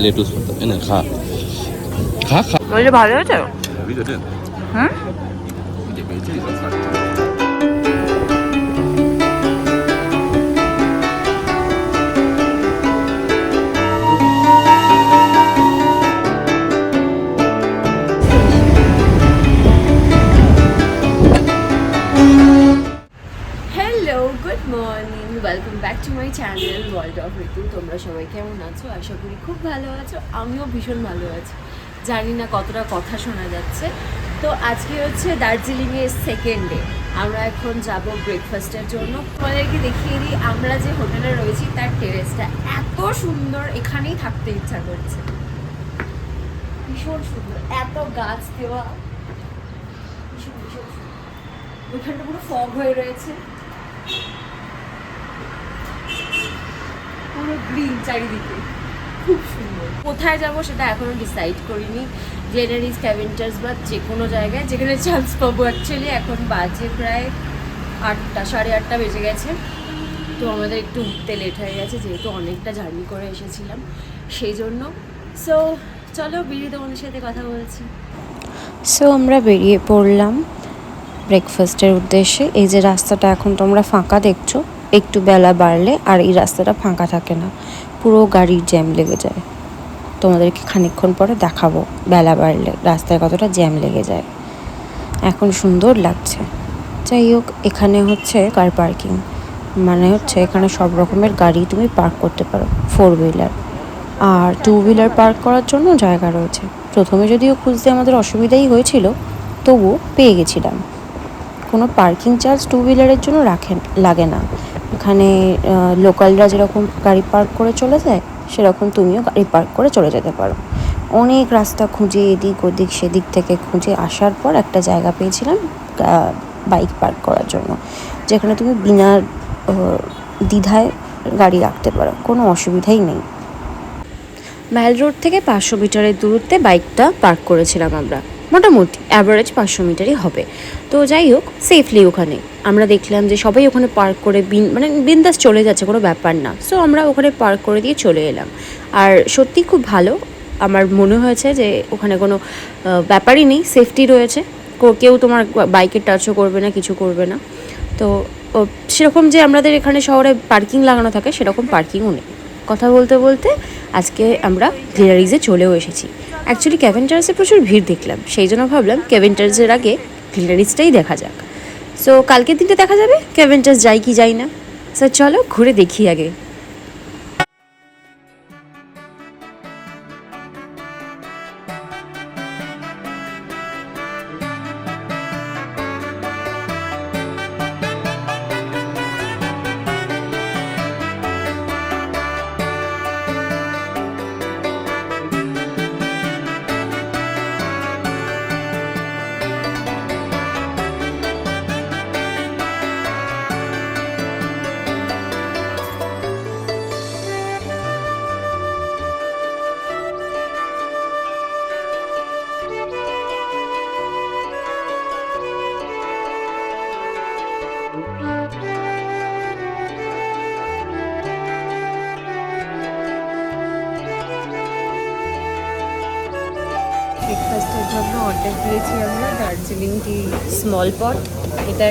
Lettuce পাতা এনে খা খা খা বলে ভালো হয়েছে হ্যাঁ welcome back to my channel world of Ritu. তোমরা সবাই কেমন আছো? আশা করি খুব ভালো আছো। আমিও ভীষণ ভালো আছি। জানি না কতটা কথা শোনা যাচ্ছে। তো আজকে হচ্ছে দার্জিলিংয়ের সেকেন্ড ডে। আমরা এখন যাব ব্রেকফাস্টের জন্য। তোমাদেরকে দেখিয়ে দিই আমরা যে হোটেলে রয়েছি তার টেরেসটা এত সুন্দর, এখানেই থাকতে ইচ্ছা করছে। ভীষণ সুন্দর, এত গাছ দেওয়া, ভীষণ ভীষণ সুন্দর। ওইখানটা পুরো ফগ হয়ে রয়েছে, পুরো গ্রিন চারিদিকে, খুব সুন্দর। কোথায় যাব সেটা এখনো ডিসাইড করিনি। গ্লেনারিস, ক্যাভেন্টার্স বা যে কোনো জায়গায় যেখানে চান্স পাবো। অ্যাকচুয়ালি এখন বাজে প্রায় 8টা, 8:30 বেজে গেছে। তো আমাদের একটু উঠতে লেট হয়ে গেছে যেহেতু অনেকটা জার্নি করে এসেছিলাম সেই জন্য। সো চলো বেরিয়ে তোমাদের সাথে কথা বলছি। সো আমরা বেরিয়ে পড়লাম ব্রেকফাস্টের উদ্দেশ্যে। এই যে রাস্তাটা এখন তোমরা ফাঁকা দেখছো, একটু বেলা বাড়লে আর এই রাস্তাটা ফাঁকা থাকে না, পুরো গাড়ির জ্যাম লেগে যায়। তোমাদেরকে খানিকক্ষণ পরে দেখাবো বেলা বাড়লে রাস্তায় কতটা জ্যাম লেগে যায়। এখন সুন্দর লাগছে। যাই হোক, এখানে হচ্ছে কার পার্কিং, মানে হচ্ছে এখানে সব রকমের গাড়ি তুমি পার্ক করতে পারো, 4 হুইলার আর 2 হুইলার পার্ক করার জন্য জায়গা রয়েছে। প্রথমে যদিও খুঁজতে আমাদের অসুবিধাই হয়েছিল, তবুও পেয়ে গেছিলাম। কোনো পার্কিং চার্জ 2 হুইলারের জন্য লাগে না। এখানে লোকালরা যেরকম গাড়ি পার্ক করে চলে যায় সেরকম তুমিও গাড়ি পার্ক করে চলে যেতে পারো। অনেক রাস্তা খুঁজে এদিক ওদিক সেদিক থেকে খুঁজে আসার পর একটা জায়গা পেয়েছিলাম বাইক পার্ক করার জন্য, যেখানে তুমি বিনা দ্বিধায় গাড়ি রাখতে পারো, কোনো অসুবিধাই নেই। মাইল রোড থেকে 500 মিটারের দূরত্বে বাইকটা পার্ক করেছিলাম আমরা। মোটামুটি অ্যাভারেজ 500 মিটারই হবে। তো যাই হোক, সেফলি ওখানে আমরা দেখলাম যে সবাই ওখানে পার্ক করে মানে বিন্দাস চলে যাচ্ছে, কোনো ব্যাপার না। সো আমরা ওখানে পার্ক করে দিয়ে চলে এলাম। আর সত্যি খুব ভালো, আমার মনে হয়েছে যে ওখানে কোনো ব্যাপারই নেই, সেফটি রয়েছে, কেউ তোমার বাইকে টাচও করবে না, কিছু করবে না। তো সেরকম যে আমাদের এখানে শহরে পার্কিং লাগানো থাকে সেরকম পার্কিংও নেই। কথা বলতে বলতে আজকে আমরা গ্লেনারিজে চলেও এসেছি। অ্যাকচুয়ালি ক্যাভেন্টার্সে প্রচুর ভিড় দেখলাম, সেই জন্য ভাবলাম ক্যাভেন্টার্সের আগে গ্লেনারিজটাই দেখা যাক। সো কালকের দিনটা দেখা যাবে ক্যাভেন্টার্স যাই কি যাই না। সো চলো ঘুরে দেখি আগে। ব্রেকফাস্টের জন্য অর্ডার দিয়েছি আমরা দার্জিলিং টি স্মল পট, এটা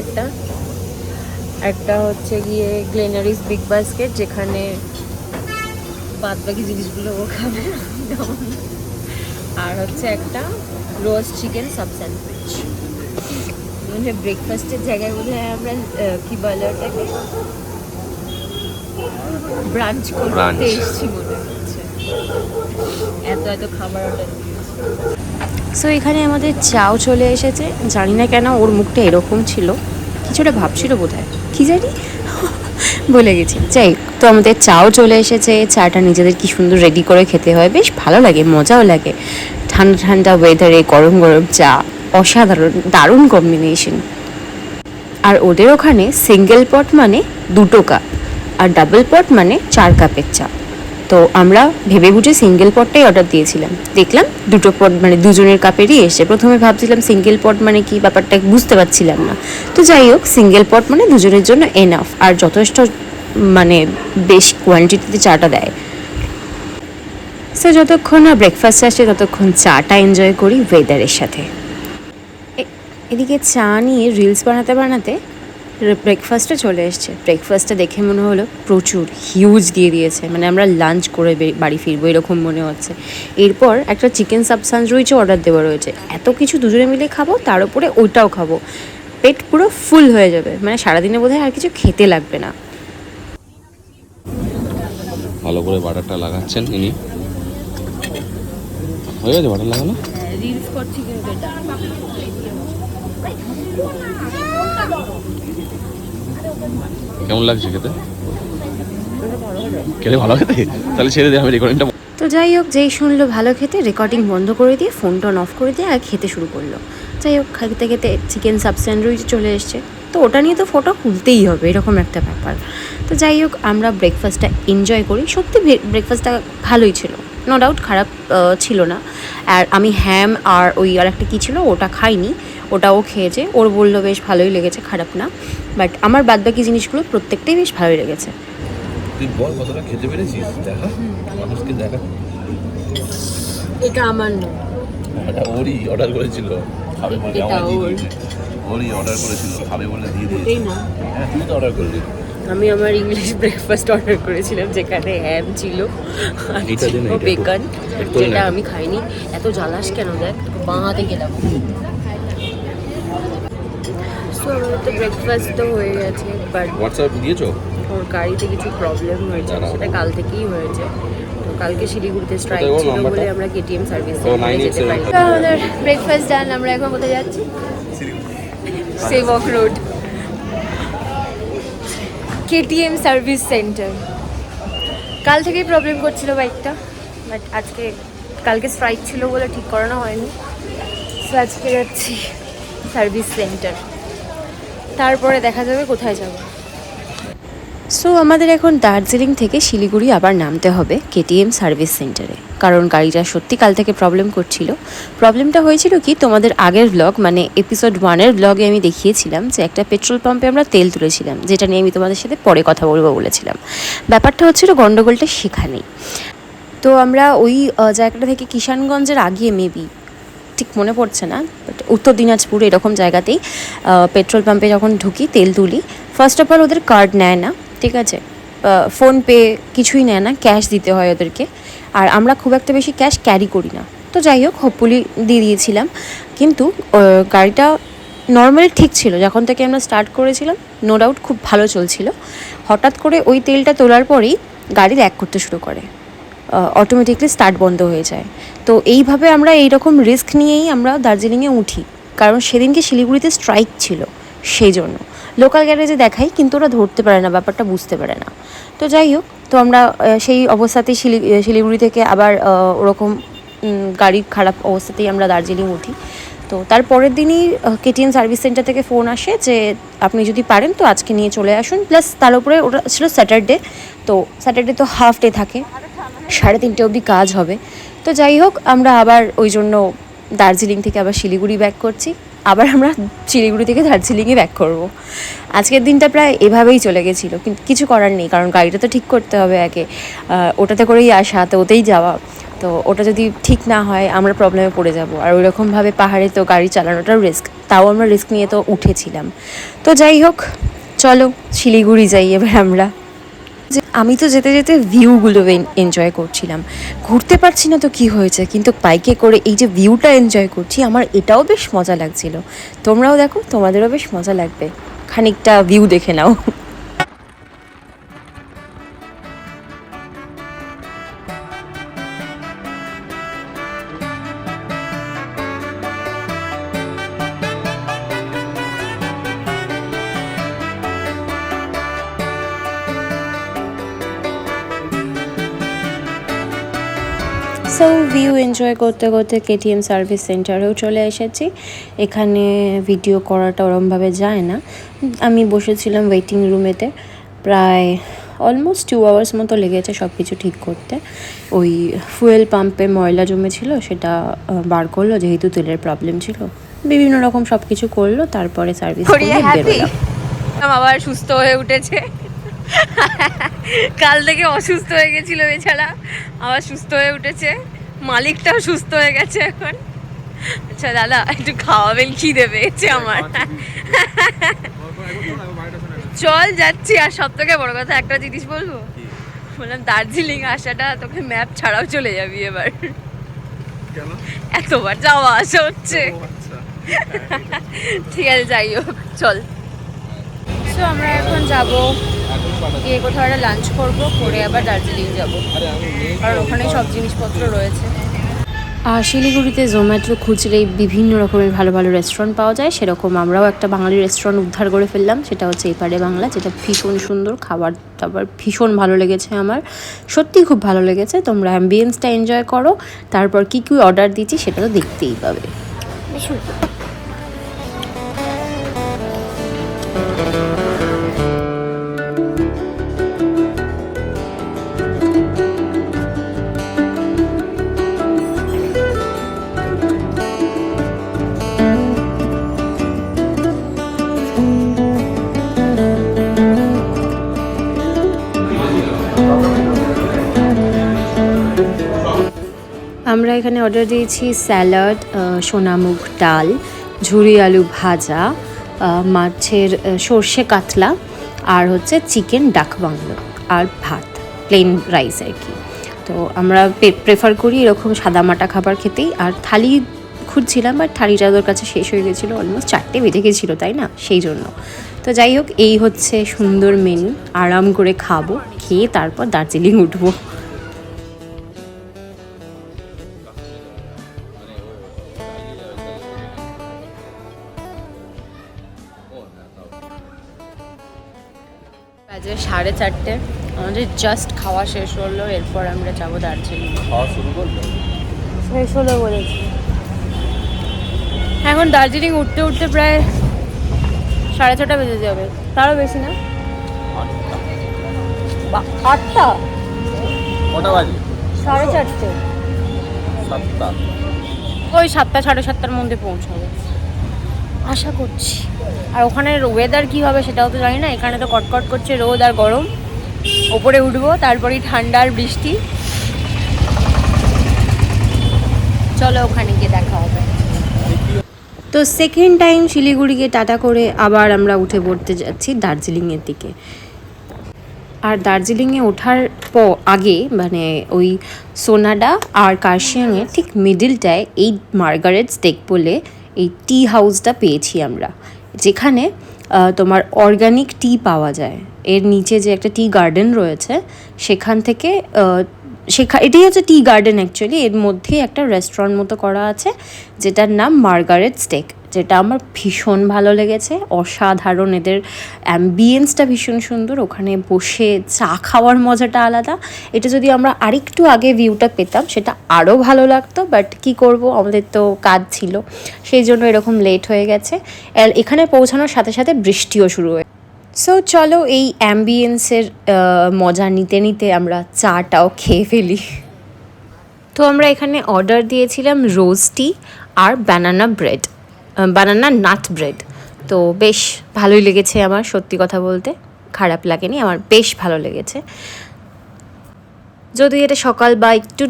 একটা হচ্ছে গিয়ে গ্লেনারিস বিগ বাস্কেট, যেখানে বাদ বাকি জিনিসগুলো ও খাবে, আর হচ্ছে একটা রোস্ট চিকেন সাব স্যান্ডউইচ। মানে ব্রেকফাস্টের জায়গায় বোধ হয় আমরা কি বলে ওটাকে ব্রাঞ্চ করতে এসেছি মনে হচ্ছে, এত খাবার অর্ডার দিয়েছি। সো এখানে আমাদের চাও চলে এসেছে। জানি না কেন ওর মুখটা এরকম ছিল, কিছুটা ভাবছিল বোধ হয়, কী জানি বলে গেছি। যাই, তো আমাদের চাও চলে এসেছে। চাটা নিজেদের কি সুন্দর রেডি করে খেতে হয়, বেশ ভালো লাগে, মজাও লাগে। ঠান্ডা ঠান্ডা ওয়েদারে গরম গরম চা, অসাধারণ, দারুণ কম্বিনেশন। আর ওদের ওখানে সিঙ্গেল পট মানে 2 কাপ আর ডাবল পট মানে 4 কাপের চা। তো আমরা ভেবে বুঝে সিঙ্গেল পটটাই অর্ডার দিয়েছিলাম। দেখলাম 2 পট মানে 2 জনের কাপেরই এসে। প্রথমে ভাবছিলাম সিঙ্গেল পট মানে কি, ব্যাপারটা বুঝতে পারছিলাম না। তো যাই হোক, সিঙ্গেল পট মানে 2 জনের জন্য এনাফ, আর যথেষ্ট মানে বেশ কোয়ান্টিটিতে চাটা দেয়। সো যতক্ষণ না ব্রেকফাস্ট আসে ততক্ষণ চাটা এনজয় করি ওয়েদারের সাথে। এদিকে চা নিয়ে রিলস বানাতে বানাতে ব্রেকফাস্টে চলে এসছে। ব্রেকফাস্টটা দেখে মনে হলো প্রচুর হিউজ দিয়ে দিয়েছে, মানে আমরা লাঞ্চ করে বাড়ি ফিরবো এরকম মনে হচ্ছে। এরপর একটা চিকেন সাবসান্ডউইচও অর্ডার দেওয়া রয়েছে। এত কিছু দুজনে মিলে খাবো, তার উপরে ওইটাও খাবো, পেট পুরো ফুল হয়ে যাবে, মানে সারাদিনে বোধহয় আর কিছু খেতে লাগবে না। ভালো করে বাটারটা লাগাচ্ছেন ইনি। হয়ে গেছে বাটার লাগানো? রিলস করছি কিন্তু এটা কেমন লাগছে খেতে? খেতে ভালো খেতে? তাহলে ছেড়ে দিয়ে আমি রেকর্ডিংটা। তো যাই হোক, যেই শুনলো ভালো খেতে রেকর্ডিং বন্ধ করে দিয়ে ফোন টোন অফ করে দিয়ে আর খেতে শুরু করলো। যাই হোক, খেতে খেতে চিকেন সাবস্যান্ডউইচ চলে এসছে, তো ওটা নিয়ে তো ফটো তুলতেই হবে, এরকম একটা ব্যাপার। তো যাই হোক, আমরা ব্রেকফাস্টটা এনজয় করি। সত্যি ব্রেকফাস্টটা ভালোই ছিল, নো ডাউট খারাপ ছিল না। আর আমি হ্যাম আর ওই আর একটা কী ছিল ওটা খাইনি, ওটাও খেয়েছে, ওর বললো বেশ ভালোই লেগেছে, খারাপ না। বাট আমার বাদবাকি জিনিসগুলো প্রত্যেকটাই বেশ ভালোই লেগেছে। তুই বল কতটা খেতে পেরেছিস, দেখা মানুষকে দেখা। এটা আমার না, এটা ওরই অর্ডার করেছিল, খাবে বলে ওরই অর্ডার করেছিল, খাবে বলে দিয়ে দিয়েছে। এই না, হ্যাঁ তুই তো অর্ডার করলি। আমি আমার ইংলিশ ব্রেকফাস্ট অর্ডার করেছিলাম, যেখানে হ্যাম ছিল আর বেকন, যেটা আমি খাইনি। এত জ্বালাস কেন, দেখ বাঁ হাতে গেলাম। সো আমাদের তো ব্রেকফাস্ট তো হয়ে গেছে, বাট হোয়াটসঅ্যাপ দিয়েছো? ওর গাড়িতে কিছু প্রবলেম হয়েছে, সেটা কাল থেকেই হয়েছে। তো কালকে শিলিগুড়িতে স্ট্রাইক ছিল বলে আমরা কেটিএম সার্ভিস যেতে পারি। আমাদের ব্রেকফাস্ট ডান। আমরা এখন কোথায় যাচ্ছি? সেবক রোড, কেটিএম সার্ভিস সেন্টার। কাল থেকেই প্রবলেম করছিল বাইকটা, বাট কালকে স্ট্রাইক ছিল বলে ঠিক করানো হয়নি। সো আজকে যাচ্ছি সার্ভিস সেন্টার, তারপরে দেখা যাবে কোথায় যাব। সো আমাদের এখন দার্জিলিং থেকে শিলিগুড়ি আবার নামতে হবে কেটিএম সার্ভিস সেন্টারে, কারণ গাড়িটা সত্যি কাল থেকে প্রবলেম করছিল। প্রবলেমটা হয়েছিল কি, তোমাদের আগের ব্লগ মানে এপিসোড 1-এর ব্লগে আমি দেখিয়েছিলাম যে একটা পেট্রোল পাম্পে আমরা তেল তুলেছিলাম, যেটা নিয়ে আমি তোমাদের সাথে পরে কথা বলবো বলেছিলাম। ব্যাপারটা হচ্ছিল গন্ডগোলটা সেখানেই। তো আমরা ওই জায়গাটা থেকে কিষানগঞ্জের আগে মেবি, ঠিক মনে পড়ছে না, বাট উত্তর দিনাজপুর এরকম জায়গাতেই পেট্রোল পাম্পে যখন ঢুকি তেল তুলি, ফার্স্ট অফ অল ওদের কার্ড নেয় না, ঠিক আছে, ফোনপে কিছুই নেয় না, ক্যাশ দিতে হয় ওদেরকে। আর আমরা খুব একটা বেশি ক্যাশ ক্যারি করি না। তো যাই হোক, হোপফুলি দিয়ে দিয়েছিলাম। কিন্তু গাড়িটা নর্মালি ঠিক ছিল, যখন থেকে আমরা স্টার্ট করেছিলাম নো ডাউট খুব ভালো চলছিল। হঠাৎ করে ওই তেলটা তোলার পরেই গাড়ি ল্যাগ করতে শুরু করে, অটোমেটিকলি স্টার্ট বন্ধ হয়ে যায়। তো এইভাবে আমরা এইরকম রিস্ক নিয়েই আমরা দার্জিলিংয়ে উঠি, কারণ সেদিনকে শিলিগুড়িতে স্ট্রাইক ছিল, সেই জন্য লোকাল গ্যারেজে দেখাই, কিন্তু ওরা ধরতে পারে না, ব্যাপারটা বুঝতে পারে না। তো যাই হোক, তো আমরা সেই অবস্থাতেই শিলিগুড়ি থেকে আবার ওরকম গাড়ির খারাপ অবস্থাতেই আমরা দার্জিলিং উঠি। তো তার পরের দিনই কেটিএম সার্ভিস সেন্টার থেকে ফোন আসে যে আপনি যদি পারেন তো আজকে নিয়ে চলে আসুন, প্লাস তার উপরে ওটা ছিল স্যাটারডে, তো স্যাটারডে তো হাফ ডে থাকে, 3:30 অবধি কাজ হবে। তো যাই হোক, আমরা আবার ওই জন্য দার্জিলিং থেকে আবার শিলিগুড়ি ব্যাক করছি, আবার আমরা শিলিগুড়ি থেকে দার্জিলিংয়ে ব্যাক করব। আজকের দিনটা প্রায় এভাবেই চলে গেছিলো, কিন্তু কিছু করার নেই, কারণ গাড়িটা তো ঠিক করতে হবে আগে, ওটাতে করেই আসা, তো ওতেই যাওয়া। তো ওটা যদি ঠিক না হয় আমরা প্রবলেমে পড়ে যাব। আর ওইরকমভাবে পাহাড়ে তো গাড়ি চালানোটাও রিস্ক, তাও আমরা রিস্ক নিয়ে তো উঠেছিলাম। তো যাই হোক, চলো শিলিগুড়ি যাই এবার আমরা। আমি তো যেতে যেতে ভিউগুলো এনজয় করছিলাম, ঘুরতে পারছি না তো কি হয়েছে, কিন্তু বাইকে করে এই যে ভিউটা এনজয় করছি, আমার এটাও বেশ মজা লাগছিল। তোমরাও দেখো, তোমাদেরও বেশ মজা লাগবে, খানিকটা ভিউ দেখে নাও। সো ভিউ এনজয় করতে করতে কেটিএম সার্ভিস সেন্টারেও চলে এসেছি। এখানে ভিডিও করাটা ওরমভাবে যায় না। আমি বসেছিলাম ওয়েটিং রুমেতে, প্রায় অলমোস্ট 2 আওয়ার্স মতো লেগেছে সব কিছু ঠিক করতে। ওই ফুয়েল পাম্পে ময়লা জমেছিল, সেটা বার করলো, যেহেতু তেলের প্রবলেম ছিল, বিভিন্ন রকম সব কিছু করলো, তারপরে সার্ভিস করে বেরোলাম। আবার সুস্থ হয়ে উঠেছে। কাল থেকে অসুস্থ হয়ে গেছিল বেচারা, আবার সুস্থ হয়ে উঠেছে, মালিকটাও সুস্থ হয়ে গেছে এখন। আচ্ছা দাদা একটু খাওয়াবেন, খিদে পেয়েছে আমার। চল যাচ্ছি। আর সব থেকে বড় কথা একটা জিনিস বলবো, বললাম দার্জিলিং আসাটা তোকে ম্যাপ ছাড়াও চলে যাবি এবার, এতবার যাওয়া আসা হচ্ছে। ঠিক আছে যাই হোক চল। তো আমরা এখন যাব গিয়ে কোথাও একটা লাঞ্চ করবো, করে আবার দার্জিলিং যাব, আর ওখানে সব জিনিসপত্র রয়েছে। আর শিলিগুড়িতে জোম্যাটো খুঁজলেই বিভিন্ন রকমের ভালো ভালো রেস্টুরেন্ট পাওয়া যায়, সেরকম আমরাও একটা বাঙালি রেস্টুরেন্ট উদ্ধার করে ফেললাম, সেটা হচ্ছে এপারে বাংলা, যেটা ভীষণ সুন্দর, খাবার দাবার ভীষণ ভালো লেগেছে আমার, সত্যি খুব ভালো লেগেছে। তোমরা অ্যাম্বিয়েন্সটা এনজয় করো, তারপর কী কী অর্ডার দিচ্ছি সেটা তো দেখতেই পাবে। আমরা এখানে অর্ডার দিয়েছি স্যালাড, সোনামুগ ডাল, ঝুরি আলু ভাজা, মাছের সর্ষে কাতলা, আর হচ্ছে চিকেন ডাক বাংলো, আর ভাত, প্লেন রাইস আর কি। তো আমরা প্রেফার করি এরকম সাদামাটা খাবার খেতেই। আর থালি খুঁজছিলাম, বাট থালিটা ওদের কাছে শেষ হয়ে গেছিলো, অলমোস্ট 4টে বেজে গেছিলো, তাই না, সেই জন্য। তো যাই হোক, এই হচ্ছে সুন্দর মেনু, আরাম করে খাবো, খেয়ে তারপর দার্জিলিং উঠবো। বাজে 4:30, আমাদের জাস্ট খাওয়া শেষ হলো, এরপর আমরা যাবো দার্জিলিং। খাওয়া শুরু করলো, শেষ হলো বলেছি। এখন দার্জিলিং উঠতে উঠতে প্রায় 6:30 বেজে যাবে, তারও বেশি না, 8টা, কটা বাজে? 4:30, 7টা, ওই 7টা 7:30টার মধ্যে পৌঁছাবে আশা করছি। আর ওখানের ওয়েদার কী হবে সেটাও তো জানি না, এখানে তো কটকট করছে রোদ আর গরম, ওপরে উঠবো তারপরেই ঠান্ডা আর বৃষ্টি। চলো ওখানে গিয়ে দেখা হবে। তো সেকেন্ড টাইম শিলিগুড়িকে টাটা করে আবার আমরা উঠে পড়তে যাচ্ছি দার্জিলিংয়ের দিকে। আর দার্জিলিংয়ে ওঠার আগে মানে ওই সোনাডা আর কার্শিয়াংয়ে ঠিক মিডিলটায় এই মার্গারেটস ডেক বলে এই টি হাউসটা পেয়েছি আমরা, যেখানে তোমার অর্গানিক টি পাওয়া যায়। এর নিচে যে একটা টি গার্ডেন রয়েছে সেখান থেকে এটাই হচ্ছে টি গার্ডেন অ্যাকচুয়ালি, এর মধ্যেই একটা রেস্টুরেন্ট মতো করা আছে যেটার নাম মার্গারেটস ডেক, যেটা আমার ভীষণ ভালো লেগেছে, অসাধারণ। এদের অ্যাম্বিয়েন্সটা ভীষণ সুন্দর, ওখানে বসে চা খাওয়ার মজাটা আলাদা। এটা যদি আমরা আরেকটু আগে ভিউটা পেতাম সেটা আরও ভালো লাগতো, বাট কি করব, আমাদের তো কাজ ছিল, সেই জন্য এরকম লেট হয়ে গেছে। এখানে পৌঁছানোর সাথে সাথে বৃষ্টিও শুরু হয়ে, সো চলো এই অ্যাম্বিয়েন্সের মজা নিতে নিতে আমরা চাটাও খেয়ে ফেলি। তো আমরা এখানে অর্ডার দিয়েছিলাম রোজ টি আর বানানা নাট ব্রেড। তো বেশ ভালোই লেগেছে আমার, সত্যি কথা বলতে খারাপ লাগেনি, আমার বেশ ভালো লেগেছে। যদি এটা সকাল বা একটু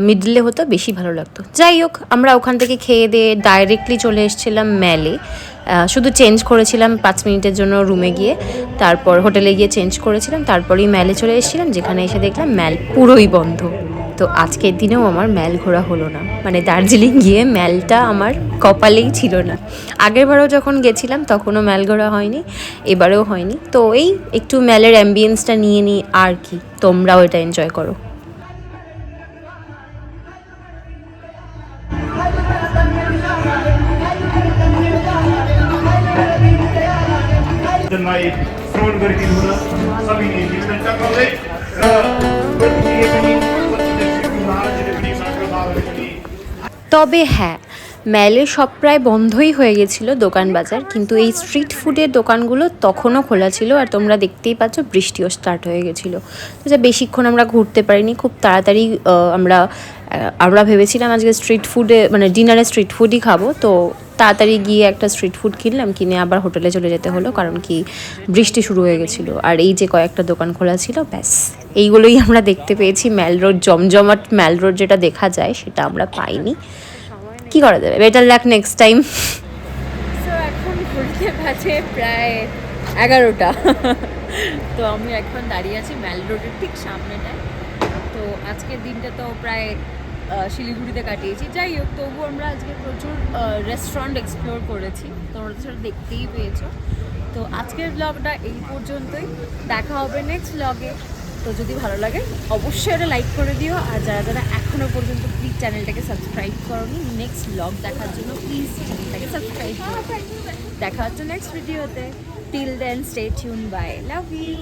মিডলে হতো বেশি ভালো লাগতো। যাই হোক, আমরা ওখান থেকে খেয়ে দিয়ে ডাইরেক্টলি চলে এসেছিলাম ম্যালে, শুধু চেঞ্জ করেছিলাম 5 মিনিটের জন্য রুমে গিয়ে, তারপর হোটেলে গিয়ে চেঞ্জ করেছিলাম, তারপরেই ম্যালে চলে এসেছিলাম, যেখানে এসে দেখলাম ম্যাল পুরোই বন্ধ। তো আজকের দিনেও আমার ম্যাল ঘোরা হলো না, মানে দার্জিলিং গিয়ে ম্যালটা আমার কপালেই ছিল না। আগেরবারও যখন গেছিলাম তখনও ম্যাল ঘোরা হয়নি, এবারেও হয়নি। তো এই একটু ম্যালের অ্যাম্বিয়েন্সটা নিয়ে নিই আর কি, তোমরাও এটা এনজয় করো। তবে হ্যাঁ, ম্যালে সব প্রায় বন্ধই হয়ে গেছিলো দোকান বাজার, কিন্তু এই স্ট্রিট ফুডের দোকানগুলো তখনও খোলা ছিল। আর তোমরা দেখতেই পাচ্ছ বৃষ্টিও স্টার্ট হয়ে গেছিলো, তো যা বেশিক্ষণ আমরা ঘুরতে পারিনি, খুব তাড়াতাড়ি আমরা ভেবেছিলাম আজকে স্ট্রিট ফুডে মানে ডিনারে স্ট্রিট ফুডই খাবো, তো তাড়াতাড়ি গিয়ে একটা স্ট্রিট ফুড কিনলাম, কিনে আবার হোটেলে চলে যেতে হলো, কারণ কি বৃষ্টি শুরু হয়ে গেছিলো। আর এই যে কয়েকটা দোকান খোলা ছিল, ব্যাস এইগুলোই আমরা দেখতে পেয়েছি। ম্যাল রোড, জমজমাট ম্যাল রোড যেটা দেখা যায় সেটা আমরা পাইনি। কি করা যাবে, better luck next time. So এখন ঘুরতে বাজে প্রায় 11টা। তো আমি এখন দাঁড়িয়ে আছি ম্যাল রোডের ঠিক সামনেটায়। তো আজকের দিনটা তো প্রায় শিলিগুড়িতে কাটিয়েছি। যাই হোক, তবু আমরা আজকে প্রচুর রেস্টুরেন্ট এক্সপ্লোর করেছি, তোমরা তো সেটা দেখতেই পেয়েছো। তো আজকের ব্লগটা এই পর্যন্তই, দেখা হবে নেক্সট ব্লগে। তো যদি ভালো লাগে অবশ্যই এটা লাইক করে দিও, আর যারা যারা এখনও পর্যন্ত প্লিজ চ্যানেলটাকে সাবস্ক্রাইব করোনি, নেক্সট ব্লগ দেখার জন্য প্লিজ চ্যানেলটাকে সাবস্ক্রাইব করো। দেখা হচ্ছে নেক্সট ভিডিওতে। Till then stay tune, bye, love you.